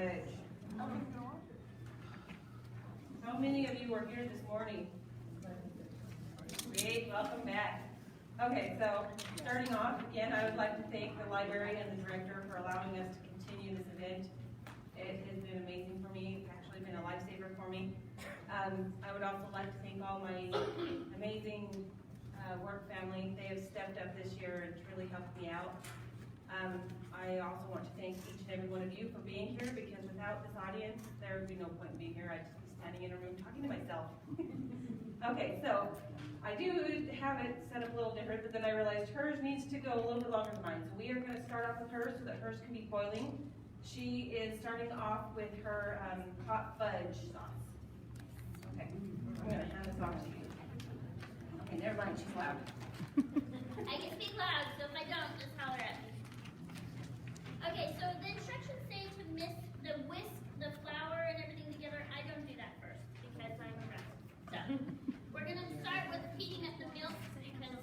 Fudge. How many of you are here this morning? Great, welcome back. Okay, so starting off, again, I would like to thank the library and the director for allowing us to continue this event. It has been amazing for me, actually been a lifesaver for me. I would also like to thank all my amazing work family. They have stepped up this year and truly helped me out. I also want to thank each and every one of you for being here, because without this audience, there would be no point in being here. I'd just be standing in a room talking to myself. Okay, so I do have it set up a little different, but then I realized hers needs to go a little bit longer than mine. So we are going to start off with hers so that hers can be boiling. She is starting off with her hot fudge sauce. Okay, I'm going to hand this off to you. Okay, never mind, she's loud. I can speak loud, so if I don't, just holler at me. Okay, so the instructions say to whisk the flour and everything together. I don't do that first because I'm a rebel. So we're gonna start with heating up the milk because,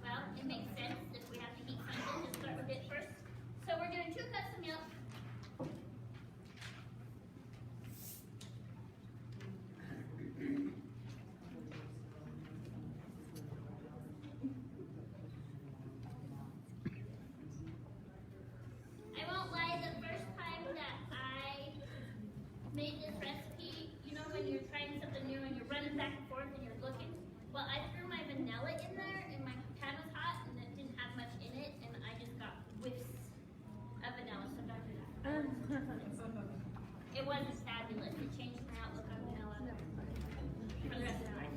well, it makes sense. If we have to heat something, just start with it first. So we're doing 2 cups of milk. I won't lie, the first time that I made this recipe, you know when you're trying something new and you're running back and forth and you're looking? Well, I threw my vanilla in there and my pan was hot and it didn't have much in it and I just got whiffs of vanilla, so don't do that. It wasn't fabulous. It changed my outlook on vanilla for the rest of my life.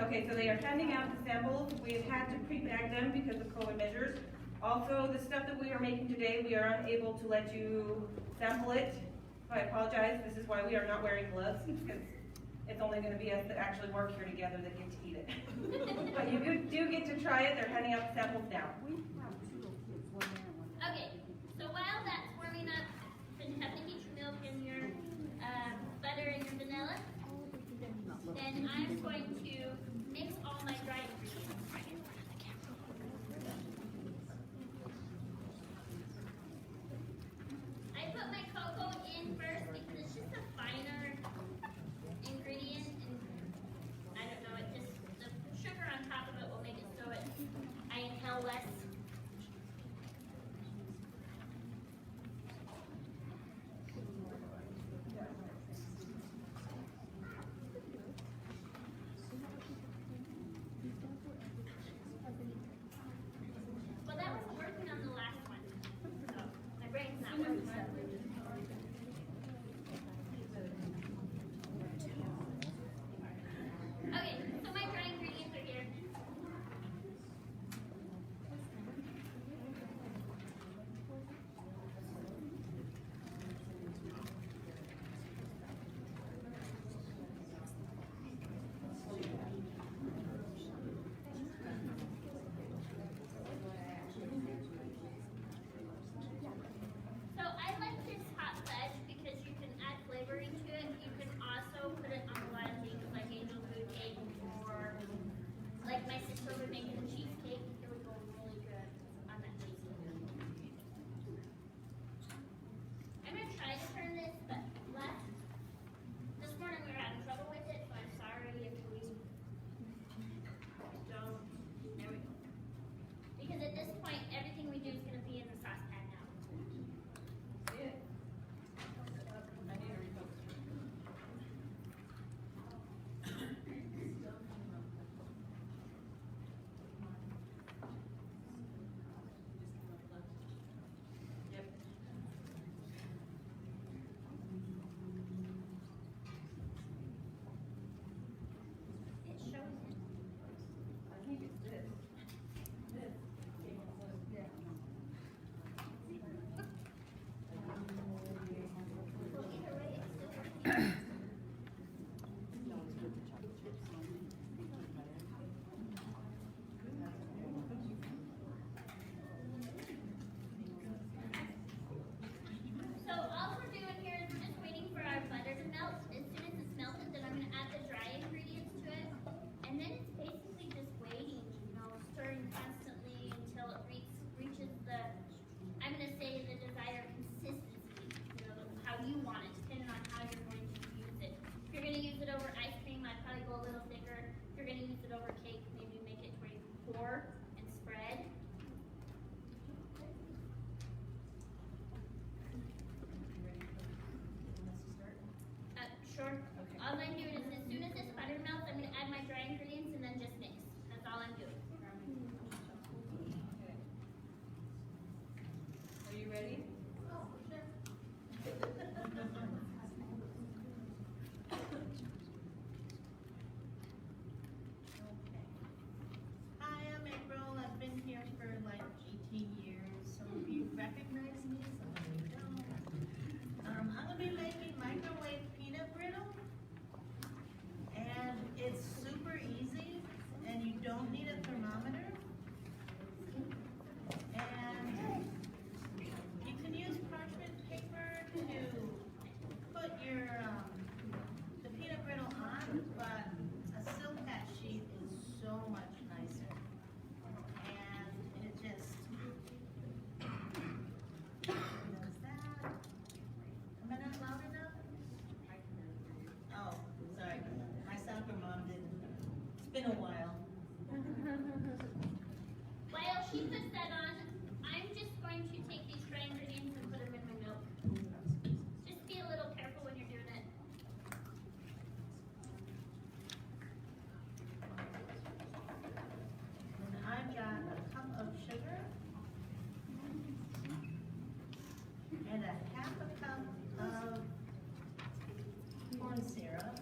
Okay, so they are handing out the samples. We've had to pre-bag them because of COVID measures. Also, the stuff that we are making today, we are unable to let you sample it. I apologize. This is why we are not wearing gloves, because it's only going to be us that actually work here together that get to eat it. But you do get to try it. They're handing out the samples now. Okay, so while that's warming up, then you have to heat your milk and your butter and your vanilla. Then I'm going to mix all my dry ingredients. I put my cocoa in first because it's just a finer ingredient, and I don't know, it just, the sugar on top of it will make it so I inhale less. Well, that wasn't working on the last one, so my brain's not working. Okay, so my dry ingredients are here. So I like this hot fudge because you can add flavoring to it. You can also put it on a lot of things like angel food cake, or like my sister would make a cheesecake. It would go really good on that cheesecake. I'm gonna try to turn this, but this morning we were having trouble with it, so I'm sorry if we don't. There we go. Because at this point, everything we do is gonna be in the saucepan now. Yep. It shows it. I think it's this. This. Well, either way, it's still working. So all we're doing here is we're just waiting for our butter to melt. As soon as it's melted, then I'm going to add the dry ingredients to it. And then it's basically just waiting, stirring constantly until it reaches the, I'm going to say, the desired consistency. you want it, depending on how you're going to use it. If you're gonna use it over ice cream, I'd probably go a little thicker. If you're gonna use it over cake, maybe make it where you pour and spread. Sure. Okay. All I'm doing is as soon as this butter melts, I'm gonna add my dry ingredients and then just mix. That's all I'm doing. Okay. Are you ready? Oh, sure. Hi, I'm April. I've been here for like 18 years. Some of you recognize me, some of you don't. I'm gonna be making microwave peanut brittle. And it's super easy, and you don't need a thermometer. And you can use parchment paper to put your the peanut brittle on, but a silk hat sheet is so much nicer. And it just does that. Am I not loud enough? Oh, sorry. My soccer mom didn't. It's been a while. While she puts that on, I'm just going to take these dry ingredients and put them in my milk. Just be a little careful when you're doing it. And I've got a cup of sugar and a half a cup of corn syrup.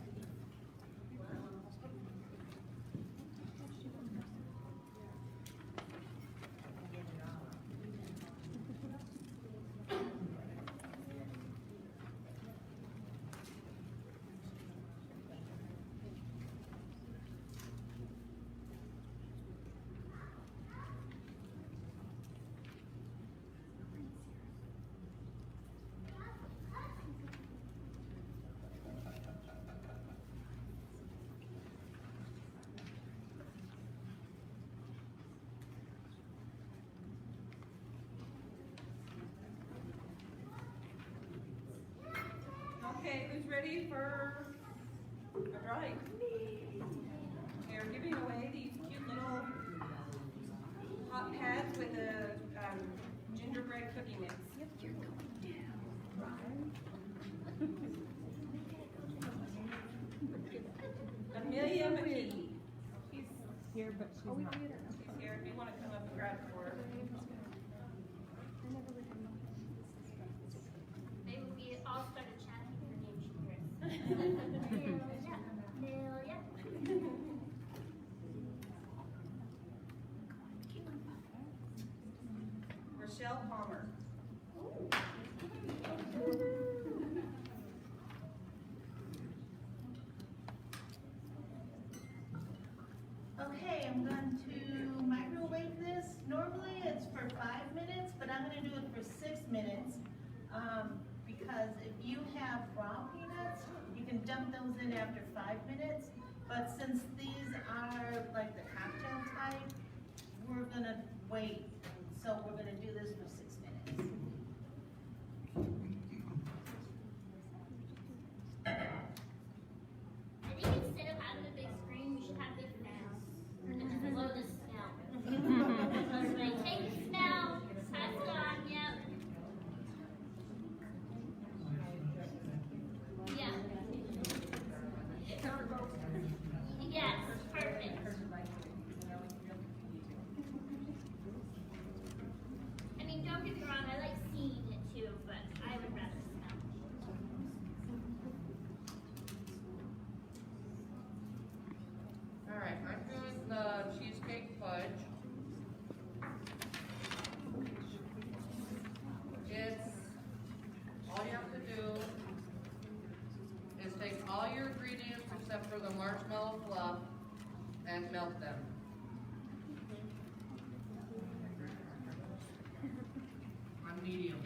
Get it all. Okay, who's ready for a drawing? They're giving away these cute little hot pads with a gingerbread cookie mix. Amelia McKee. She's Here, but she's not. she's here. If you want to come up and grab it for her. Maybe we all started chatting her name, she hears. Amelia. Rochelle Palmer. Okay, I'm going to microwave this. Normally it's for 5 minutes, but I'm gonna do it for 6 minutes. Because if you have raw peanuts, you can dump those in after 5 minutes. But since these are like the cocktail type, we're gonna wait. So we're gonna do this for 6 minutes. I think instead of having a big screen, we should have big fans. And just blow the smell. Everybody take a smell, pass it on, yep. Yeah. Yes, perfect. I mean, don't get me wrong, I like seeing it too, but I would rather smell. All right, I'm doing the cheesecake fudge. It's, all you have to do is take all your ingredients except for the marshmallow fluff and melt them. On medium.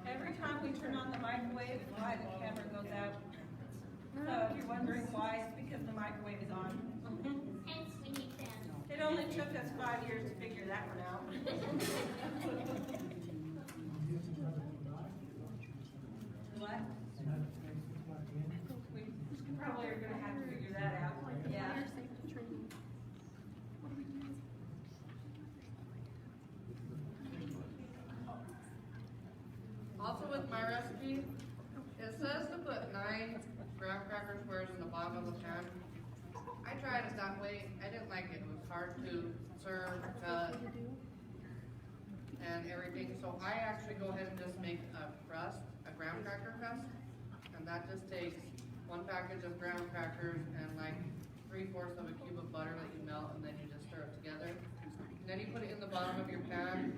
Every time we turn on the microwave, it's why the camera goes out. So if you're wondering why, it's because the microwave is on. only took us 5 years to figure that one out. What? We probably are gonna have to figure that out, yeah. Also with my recipe, it says to put 9 graham cracker squares in the bottom of the pan. I tried it that way. I didn't like it. It was hard to serve, cut, and everything. So I actually go ahead and just make a crust, a graham cracker crust, and that just takes 1 package of graham crackers and like 3/4 of a cube of butter that you melt, and then you just stir it together. And then you put it in the bottom of your pan.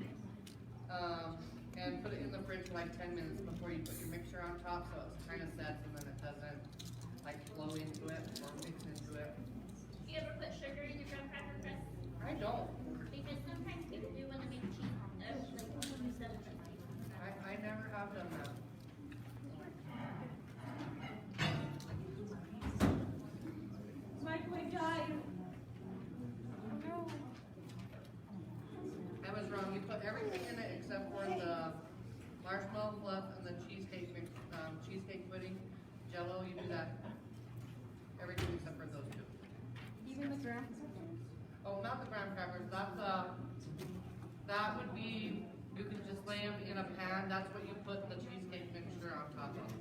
And put it in the fridge for like 10 minutes before you put your mixture on top, so it kind of sets and then it doesn't like flow into it or mix into it. Do you ever put sugar in your graham cracker crust? I don't. Because sometimes people do when they make cheese, like instead of cheese. I never have done that. Microwave died. I was wrong. You put everything in it except for the marshmallow fluff and the cheesecake mix, cheesecake pudding, Jello. You do that. Everything except for those 2. Even the graham crackers? Oh, not the graham crackers. That's that would be. You can just lay them in a pan. That's what you put the cheesecake mixture on top of.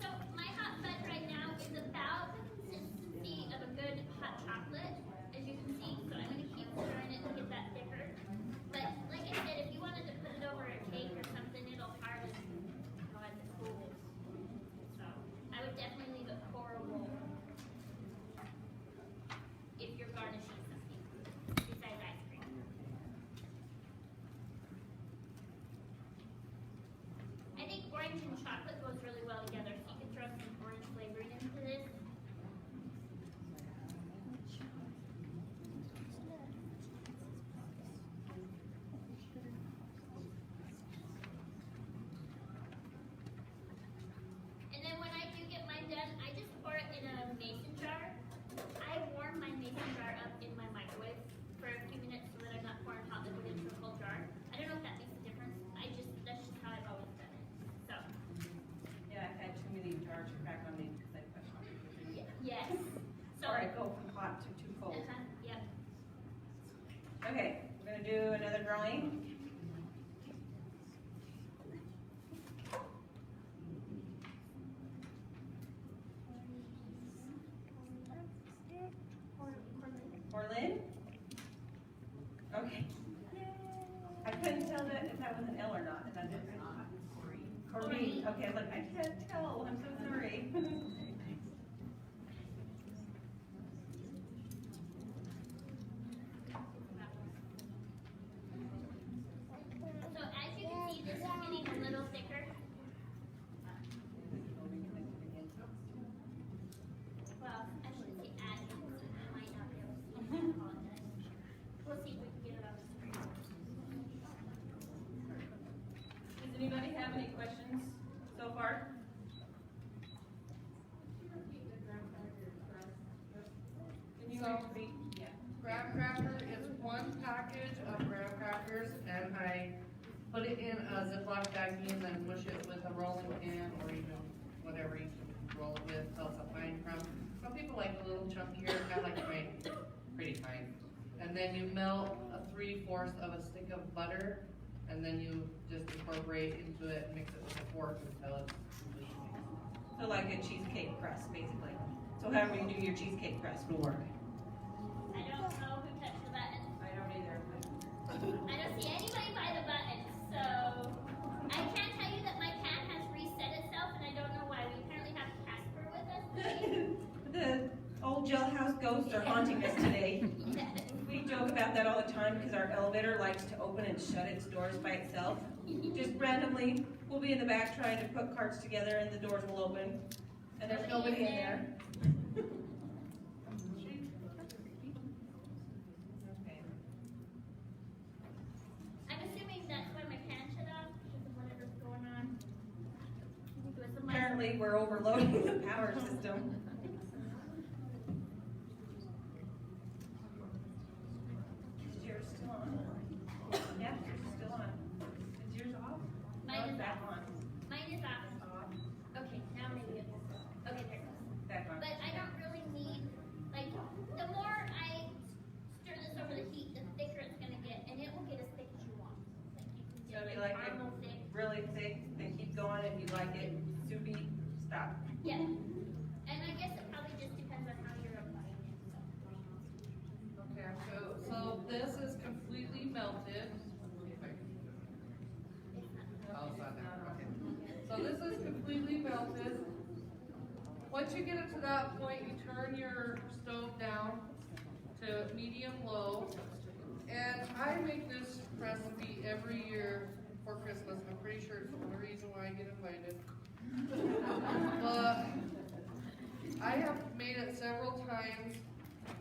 So my hot fudge right now is about the consistency of a good hot chocolate, as you can see. So I'm going to keep stirring it to get that thicker. But like I said, if you wanted to put it over a cake or something, it'll harden as it cools. So I would definitely leave it pourable if you're garnishing something besides ice cream. I think orange and chocolate goes really well together, so you can throw some orange flavoring into this. And then when I do get mine done, I just pour it in a mason jar. I warm my mason jar up in my microwave for a few minutes so that I'm not pouring hot liquid into a cold jar. I don't know if that makes a difference. That's just how I've always done it. So, Yeah, I've had too many jars crack on me because I put hot liquid in it. yes. So, Or I go from hot to too cold. yep. Okay, we're gonna do another drawing. Orlin? Okay. I couldn't tell that if that was an L or not. Is that it? Corrine. Okay, look, I can't tell. I'm so sorry. So as you can see, this is getting a little thicker. Well, I shouldn't say as you can see, I might not be able to see. I apologize. We'll see if we can get it on the screen. Does anybody have any questions so far? Can you So- repeat? Yeah. Graham cracker is 1 package of graham crackers, and I put it in a Ziploc baggie and then mush it with a rolling pin or even whatever you can roll it with, else a fine crumb. Some people like a little chunkier, I like mine pretty fine. And then you melt a 3/4 of a stick of butter, and then you just incorporate into it, mix it with a fork until it's completely mixed. So like a cheesecake crust, basically. So however you do your cheesecake crust will work. I don't know who touched the button. I don't either. I don't see anybody by the button, so I can tell you that my pan has reset itself, and I don't know why. We apparently have Casper with us today. The old jailhouse ghosts are haunting us today. We joke about that all the time because our elevator likes to open and shut its doors by itself. Just randomly, we'll be in the back trying to put carts together and the doors will open. And there's nobody in there. Okay. I'm assuming that's why my fan shut off, because of whatever's going on. With the mic. Apparently, we're overloading the power system. Is yours still on? Yeah, yours is still on. Is yours off? Mine No, is it's back off. on. Mine is off. Off, Okay, now maybe it will. Okay, there it goes. back on. But I don't really need, like, the more I stir this over the heat, the thicker it's gonna get, and it will get as thick as you want. Like, you can So get if you like like it caramel thick. really thick, then keep going. If you like it soupy, stop. Yeah. And I guess it probably just depends on how you're applying it, so. Okay, so this is completely melted. Oh, it's not there, okay. So this is completely melted. Once you get it to that point, you turn your stove down to medium-low. And I make this recipe every year for Christmas. I'm pretty sure it's the only reason why I get invited. But I have made it several times.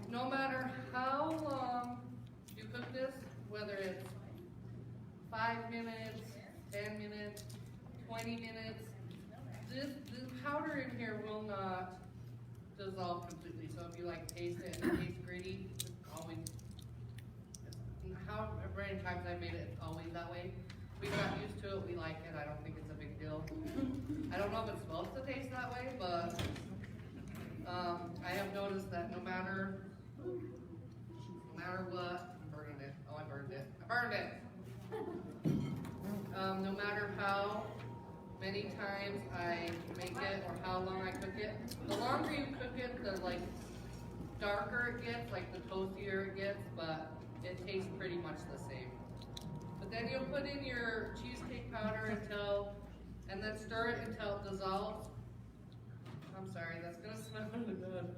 No matter how long you cook this, whether it's 5 minutes, 10 minutes, 20 minutes, this powder in here will not dissolve completely. So if you like taste it and it tastes gritty, it's always, how many times I made it, it's always that way. We got used to it, we like it, I don't think it's a big deal. I don't know if it's supposed to taste that way, but I have noticed that no matter what, I'm burning it, oh I burned it, no matter how many times I make it or how long I cook it, the longer you cook it, the like darker it gets, like the toastier it gets, but it tastes pretty much the same. But then you'll put in your cheesecake powder and then stir it until it dissolves. I'm sorry, that's gonna smell really good.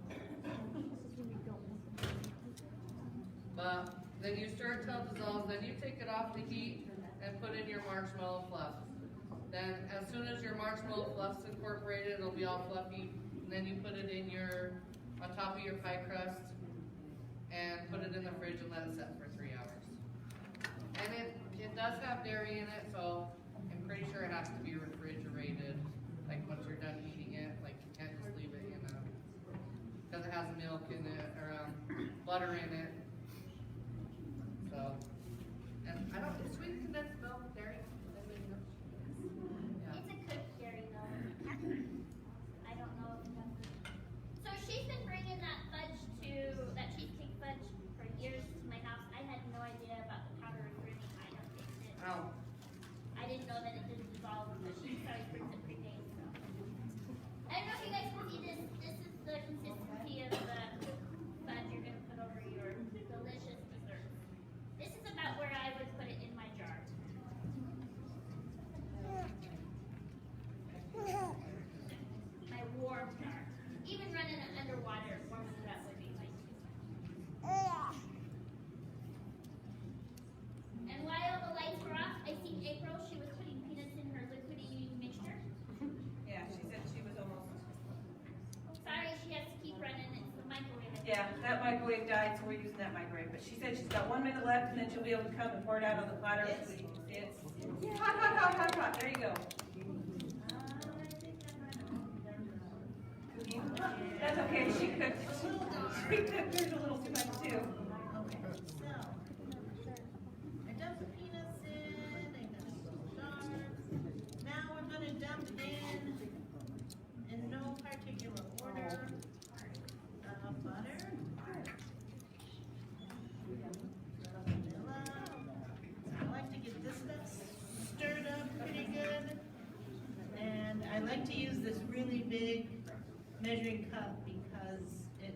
But then you stir it till it dissolves, then you take it off the heat and put in your marshmallow fluff. Then as soon as your marshmallow fluff's incorporated, it'll be all fluffy. And then you put it on top of your pie crust and put it in the fridge and let it set for 3 hours. And it does have dairy in it, so I'm pretty sure it has to be refrigerated. Like once you're done eating it, like you can't just leave it because it has milk in it or butter in it. So, and I don't, is sweet condensed milk dairy? Yeah. It's a cooked dairy though. I don't know if that's. So she's been bringing that cheesecake fudge for years to my house. I had no idea about the powder recruiting. I don't taste it. Oh. I didn't know that it didn't dissolve, but she always brings it pre-made, so. I don't know if you guys can see this. This is the consistency of the fudge you're gonna put over your delicious dessert. This is about where I would put it in my jar. My warm jar. Even running it underwater, warming it up would be my And while the lights were off, I seen April, she was putting peanuts in her liquidy mixture. Yeah, she said she was almost. Sorry, she has to keep running, it's the microwave. Yeah, that microwave died, so we're using that microwave. But she said she's got 1 minute left, and then she'll be able to come and pour it out on the platter so that you can see it. Hot, hot, hot, hot, hot. There you go. That's okay. She cooked hers a little too much too. Okay, so, I dumped the peanuts in, I got some jars. Now we're gonna dump in no particular order, butter, vanilla. I like to get this stuff stirred up pretty good. And I like to use this really big measuring cup because it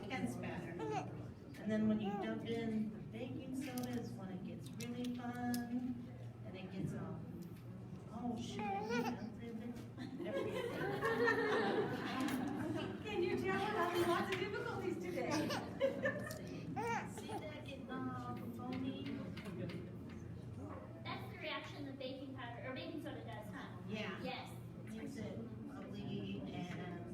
can spatter. And then when you dump in baking soda is when it gets really fun and it gets all, oh shoot, I melted everything. Can you tell we're having lots of difficulties today? See that getting all foamy? That's the reaction the baking powder, or baking soda does, huh? Yeah. Yes. Makes it bubbly and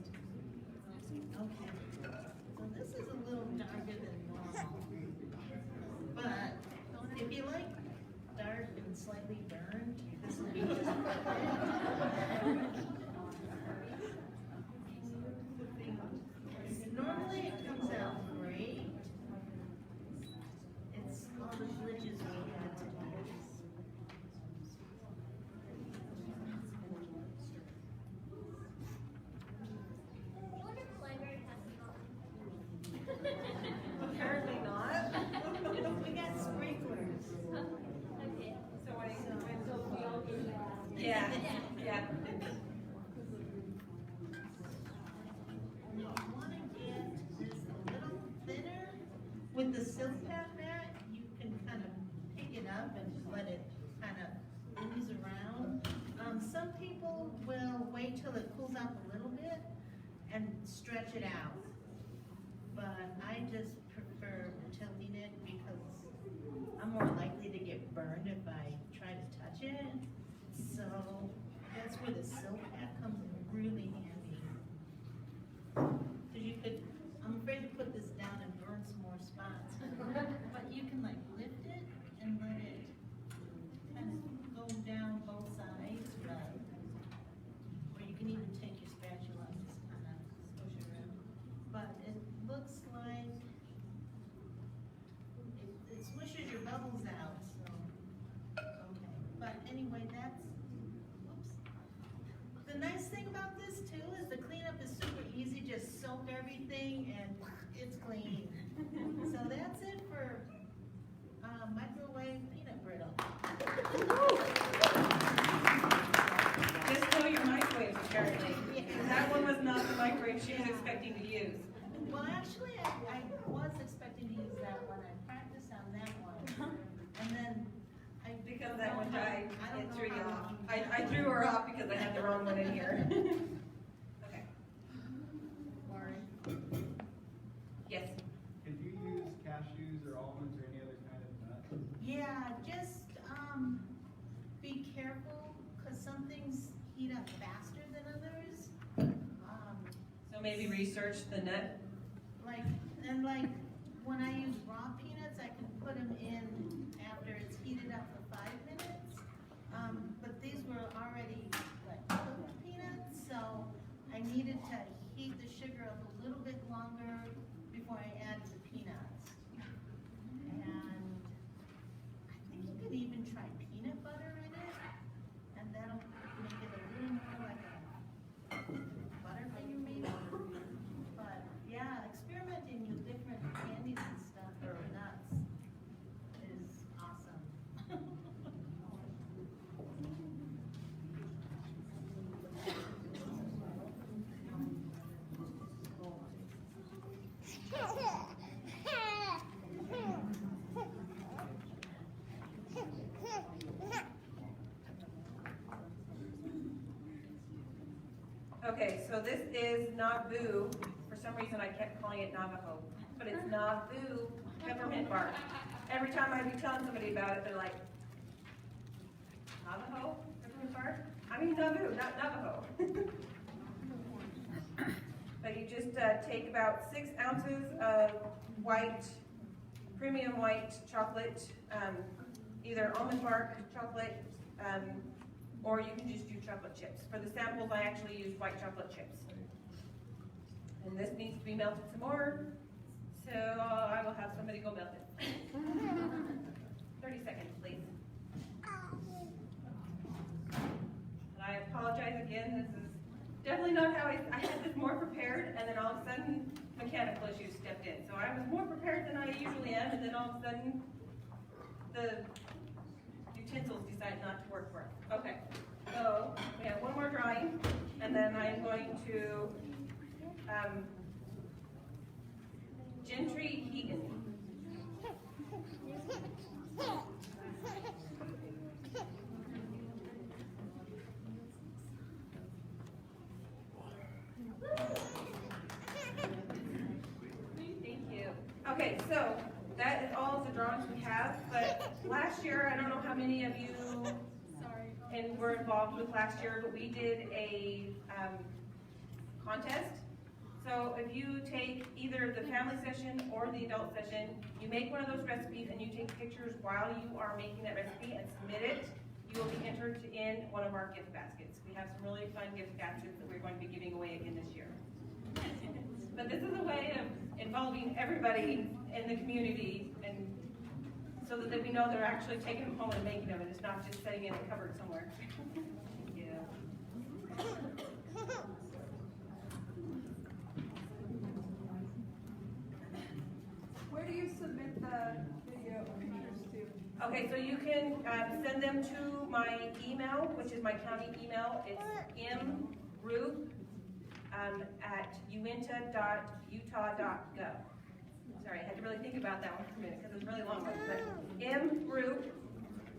Apparently not. We got sprinklers. Okay. So what do you? So we all do that. Yeah, yeah. You wanna get this a little thinner. With the silk pack mat, you can kind of pick it up and let it kind of ooze around. Some people will wait till it cools off a little bit and stretch it out. But I just prefer tilting it because I'm more likely to get burned if I try to touch it. So that's where the silk pack comes in really handy. Cause you could, I'm afraid to put this down and burn some more spots. But you can like lift it and let it kind of go down both sides, right? Or you can even take your spatula and just kind of push it around. But it looks like it swishes your bubbles out, so, okay. But anyway, that's, whoops. The nice thing about this too is the cleanup is super easy, just soak everything and it's clean. So that's it for, microwave peanut brittle. Just know your microwaves apparently. That one was not the microwave she was expecting to use. Well, actually, I was expecting to use that one, I practiced on that one. And then I. Because that one died, I don't it know threw you how off. long I threw her off because I had the wrong one in here. Okay. Lauren. Yes. Could you use cashews or almonds or any other kind of nut? Yeah, just, be careful, cause some things heat up faster than others. So maybe research the nut. Like, when I use raw peanuts, I can put them in after it's heated up for 5 minutes. But these were already like cooked peanuts, so I needed to heat the sugar up a little bit longer before I add the peanuts. And I think you could even try peanut butter in it, and that'll make it a little more like a Butterfinger maybe. But yeah, experimenting with different candies and stuff or nuts is awesome. Okay, so this is Nauvoo. For some reason, I kept calling it Navajo, but it's Nauvoo peppermint bark. Every time I be telling somebody about it, they're like, Navajo peppermint bark? I mean Nauvoo, not Navajo. But you just take about 6 ounces of white, premium white chocolate, either almond bark chocolate, or you can just do chocolate chips. For the samples, I actually used white chocolate chips. And this needs to be melted some more, so I will have somebody go melt it. 30 seconds, please. And I apologize again, this is definitely not how I had this more prepared, and then all of a sudden, mechanical issues stepped in. So I was more prepared than I usually am, and then all of a sudden, the utensils decided not to work for us. Okay, so we have one more drawing, and then I'm going to Gentry Heaton. Thank you. Okay, so that is all of the drawings we have, but last year, I don't know how many of you and were involved with last year, but we did a contest. So if you take either the family session or the adult session, you make one of those recipes and you take pictures while you are making that recipe and submit it, you will be entered in one of our gift baskets. We have some really fun gift baskets that we're going to be giving away again this year. But this is a way of involving everybody in the community, and so that we know they're actually taking them home and making them, and it's not just sitting in a cupboard somewhere. Thank you. Okay, so you can send them to my email, which is my county email. It's mroop at uinta.utah.gov. Sorry, I had to really think about that one for a minute because it was a really long one. But mroop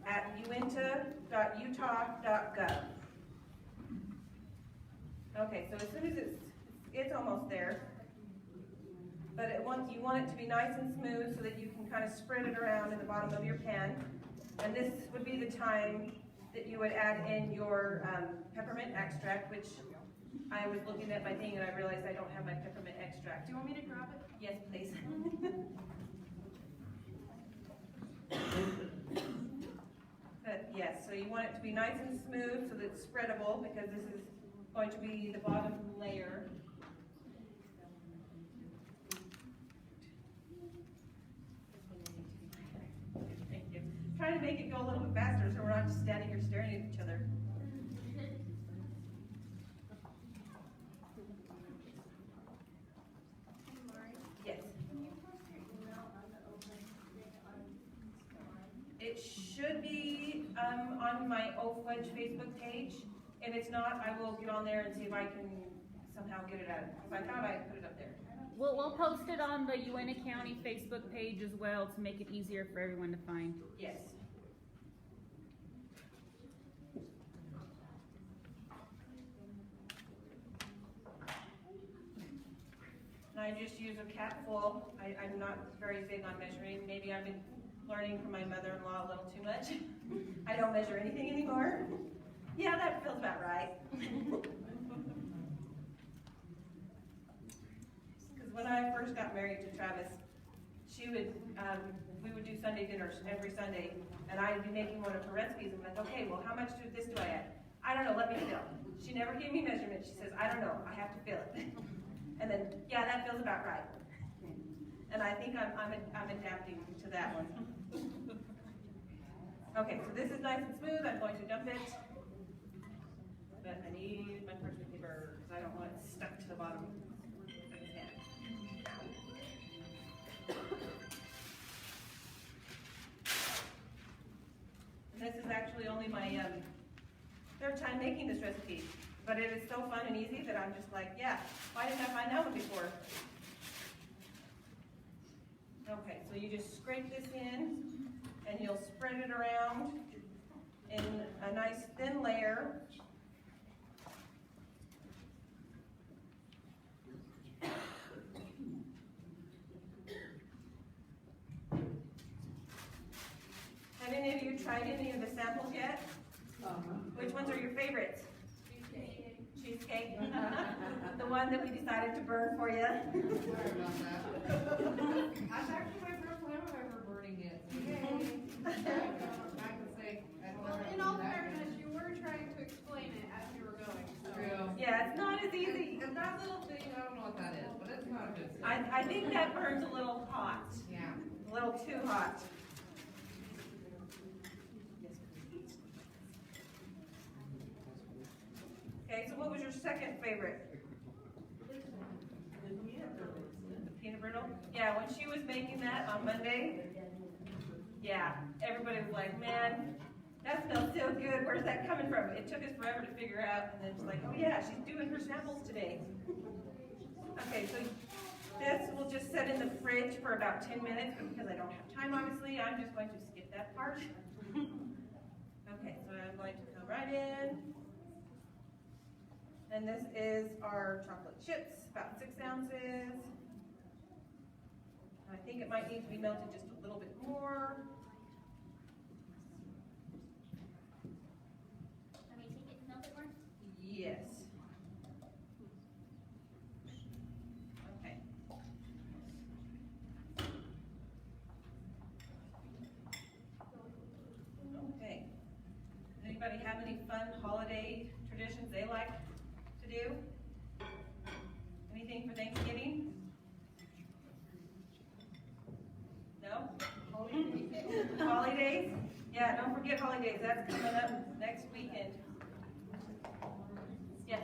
at uinta.utah.gov. Okay, so as soon as it's almost there, but you want it to be nice and smooth so that you can kind of spread it around in the bottom of your pan. And this would be the time that you would add in your peppermint extract, which I was looking at my thing and I realized I don't have my peppermint extract. Do you want me to grab it? Yes, please. But yes, so you want it to be nice and smooth so that it's spreadable, because this is going to be the bottom layer. Thank you. Trying to make it go a little bit faster so we're not just standing here staring at each other. Yes. It should be on my Oh Fudge Facebook page. If it's not, I will get on there and see if I can somehow get it out. Because I thought I put it up there. We'll post it on the Uinta County Facebook page as well to make it easier for everyone to find. Yes. And I just use a cap full. I'm not very big on measuring. Maybe I've been learning from my mother-in-law a little too much. I don't measure anything anymore. Yeah, that feels about right. Because when I first got married to Travis, we would do Sunday dinners every Sunday, and I'd be making one of her recipes. I'm like, okay, well, how much of this do I add? I don't know, let me feel. She never gave me measurements. She says, I don't know, I have to feel it. And then, yeah, that feels about right. And I think I'm adapting to that one. Okay, so this is nice and smooth. I'm going to dump it. But I need my parchment paper because I don't want it stuck to the bottom of the pan. And this is actually only my third time making this recipe. But it is so fun and easy that I'm just like, yeah, why didn't I find that one before? Okay, so you just scrape this in and you'll spread it around in a nice thin layer. Have any of you tried any of the samples yet? Which ones are your favorites? Cheesecake. The one that we decided to burn for you. Sorry about that. That's actually my first time I've ever burning it. Yay. I can say, I don't know. Well, in all fairness, you were trying to explain it as you were going, so. True. Yeah, it's not as easy. And that little thing, I don't know what that is, but it's not a good. I think that burns a little hot. Yeah. A little too hot. Okay, so what was your second favorite? The peanut brittle? Yeah, when she was making that on Monday, yeah, everybody was like, man, that smells so good. Where's that coming from? It took us forever to figure out, and then it's like, oh yeah, she's doing her samples today. Okay, so this will just set in the fridge for about 10 minutes, but because I don't have time, obviously, I'm just going to skip that part. Okay, so I'm going to come right in. And this is our chocolate chips, about 6 ounces. I think it might need to be melted just a little bit more. Let me take it and melt it more. Yes. Okay. Okay. Anybody have any fun holiday traditions they like to do? Anything for Thanksgiving? No? Holidays? Yeah, don't forget holidays. That's coming up next weekend. Yes.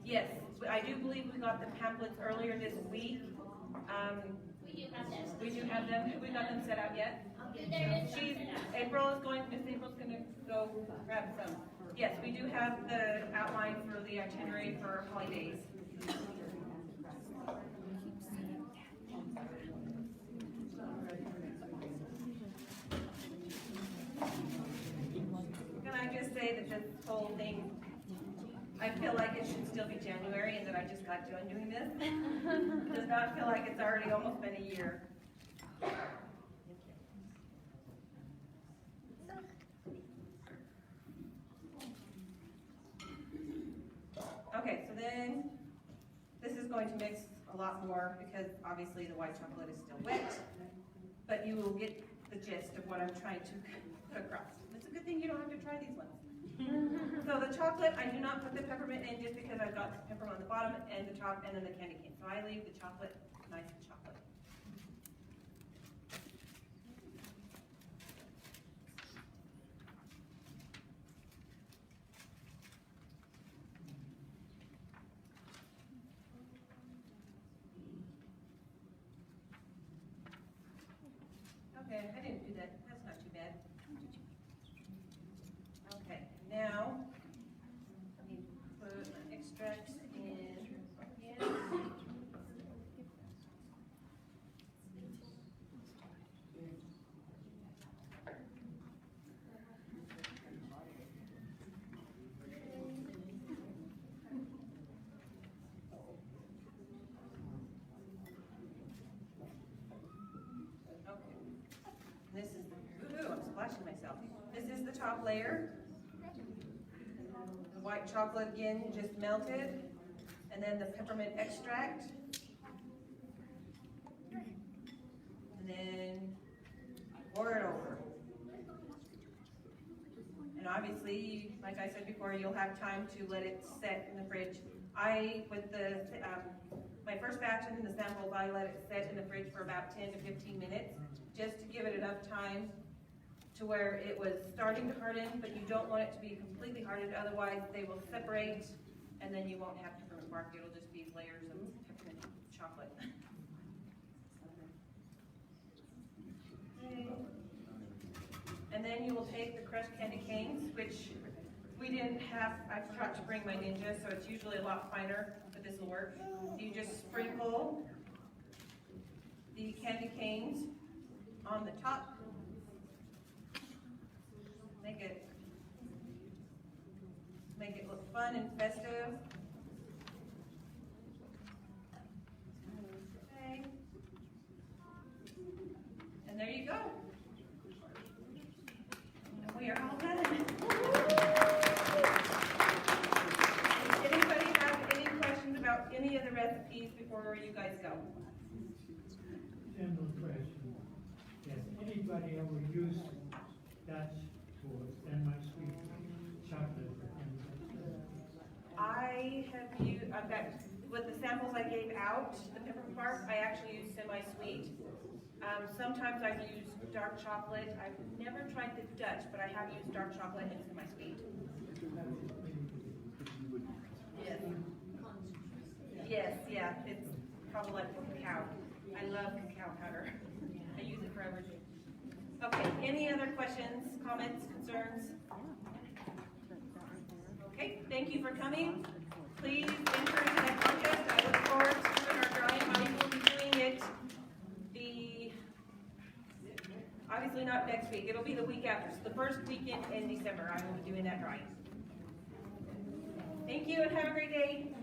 Yes, I do believe we got the pamphlets earlier this week. We do have them. We do have them, have we got them set out yet? There is some She's, set up. Miss April's gonna go grab some. Yes, we do have the outline for the itinerary for holidays. Can I just say that this whole thing, I feel like it should still be January and that I just got done doing this. It does not feel like it's already almost been a year. Okay, so then, this is going to mix a lot more because obviously the white chocolate is still wet, but you will get the gist of what I'm trying to put across. It's a good thing you don't have to try these ones. So the chocolate, I do not put the peppermint in just because I've got peppermint on the bottom and the top and then the candy cane. So I leave the chocolate nice and chocolate. Okay, I didn't do that. That's not too bad. Okay, now, let me put my extracts in again. This is, ooh, I'm splashing myself. This is the top layer. The white chocolate again, just melted. And then the peppermint extract. And then pour it over. And obviously, like I said before, you'll have time to let it set in the fridge. With the, my first batch and the samples, I let it set in the fridge for about 10 to 15 minutes, just to give it enough time to where it was starting to harden, but you don't want it to be completely hardened, otherwise they will separate, and then you won't have peppermint bark, it'll just be layers of peppermint chocolate. Okay. And then you will take the crushed candy canes, which we didn't have, I forgot to bring my Ninja, so it's usually a lot finer, but this will work. You just sprinkle the candy canes on the top. Make it look fun and festive. Okay. And there you go. And we are all done. Does anybody have any questions about any of the recipes before you guys go? General question. Has anybody ever used Dutch for semi-sweet chocolate? I have used, I've got, with the samples I gave out, the peppermint bark, I actually use semi-sweet. Sometimes I've used dark chocolate. I've never tried the Dutch, but I have used dark chocolate and semi-sweet. Yes. Yes, yeah, it's probably like cacao. I love cacao powder. I use it for everything. Okay, any other questions, comments, concerns? Okay, thank you for coming. Please enter into that contest. I look forward to doing our drawing. I will be doing it obviously not next week. It'll be the week after. So the first weekend in December, I will be doing that drawing. Thank you and have a great day.